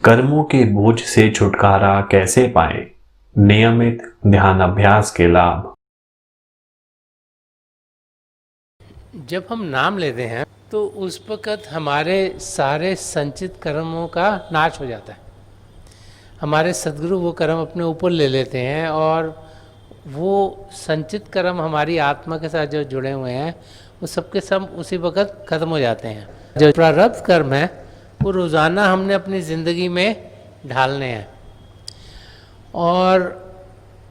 कर्मों के बोझ से छुटकारा कैसे पाएं? नियमित ध्यान अभ्यास के लाभ। जब हम नाम लेते हैं तो उस वक़्त हमारे सारे संचित कर्मों का नाश हो जाता है। हमारे सद्गुरु वो कर्म अपने ऊपर ले लेते हैं और वो संचित कर्म हमारी आत्मा के साथ जो जुड़े हुए हैं वो सबके सब उसी वक़्त ख़त्म हो जाते हैं। जो प्रारब्ध कर्म है वो रोज़ाना हमने अपनी ज़िंदगी में ढालने हैं और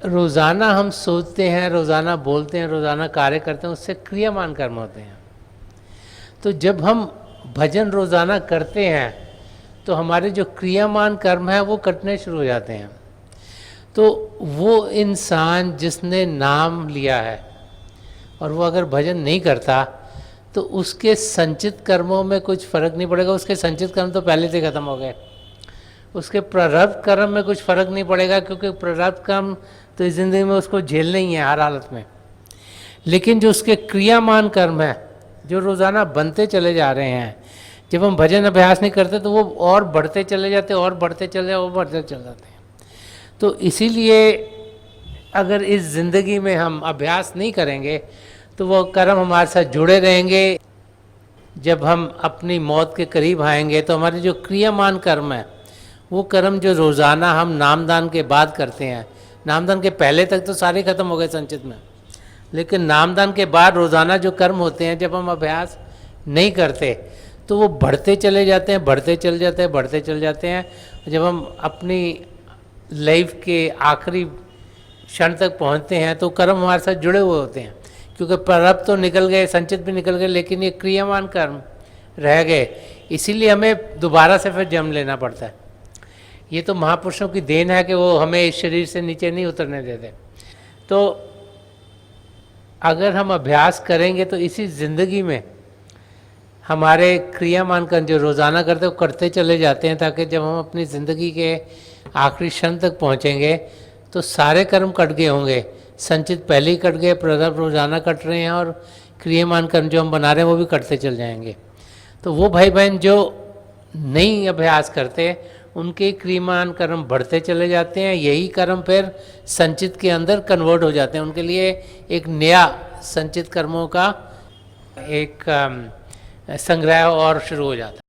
रोज़ाना हम सोचते हैं, रोज़ाना बोलते हैं, रोज़ाना कार्य करते हैं, उससे क्रियामान कर्म होते हैं। तो जब हम भजन रोज़ाना करते हैं तो हमारे जो क्रियामान कर्म है वो कटने शुरू हो जाते हैं। तो वो इंसान जिसने नाम लिया है और वो अगर भजन नहीं करता तो उसके संचित कर्मों में कुछ फ़र्क नहीं पड़ेगा। उसके संचित कर्म तो पहले से ख़त्म हो गए। उसके प्रारब्ध कर्म में कुछ फ़र्क नहीं पड़ेगा क्योंकि प्रारब्ध कर्म तो इस ज़िंदगी में उसको झेलना ही है हर हालत में। लेकिन जो उसके क्रियामान कर्म है जो रोज़ाना बनते चले जा रहे हैं, जब हम भजन अभ्यास नहीं करते तो वो और बढ़ते चले जाते और बढ़ते चले और बढ़ते चले जाते हैं। तो इसीलिए अगर इस ज़िंदगी में हम अभ्यास नहीं करेंगे तो वो कर्म हमारे साथ जुड़े रहेंगे। जब हम अपनी मौत के करीब आएंगे तो हमारे जो क्रियामान कर्म है वो कर्म जो रोज़ाना हम नामदान के बाद करते हैं, नामदान के पहले तक तो सारे ख़त्म हो गए संचित में, लेकिन नामदान के बाद रोज़ाना जो कर्म होते हैं जब हम अभ्यास नहीं करते तो वो बढ़ते चले जाते हैं, बढ़ते चले जाते हैं, बढ़ते चले जाते हैं। जब हम अपनी लाइफ के आखिरी क्षण तक पहुंचते हैं तो कर्म हमारे साथ जुड़े हुए होते हैं, क्योंकि प्रारब्ध तो निकल गए, संचित भी निकल गए, लेकिन ये क्रियामान कर्म रह गए। इसीलिए हमें दोबारा से फिर जन्म लेना पड़ता है। ये तो महापुरुषों की देन है कि वो हमें इस शरीर से नीचे नहीं उतरने देते। तो अगर हम अभ्यास करेंगे तो इसी ज़िंदगी में हमारे क्रियामान कर्म जो रोज़ाना करते वो करते चले जाते हैं, ताकि जब हम अपनी ज़िंदगी के आखिरी क्षण तक पहुँचेंगे तो सारे कर्म कट गए होंगे। संचित पहले ही कट गए, प्रारब्ध रोज़ाना कट रहे हैं और क्रियामान कर्म जो हम बना रहे हैं वो भी कटते चल जाएंगे। तो वो भाई बहन जो नहीं अभ्यास करते उनके क्रियामान कर्म बढ़ते चले जाते हैं। यही कर्म फिर संचित के अंदर कन्वर्ट हो जाते हैं। उनके लिए एक नया संचित कर्मों का एक संग्रह और शुरू हो जाता है।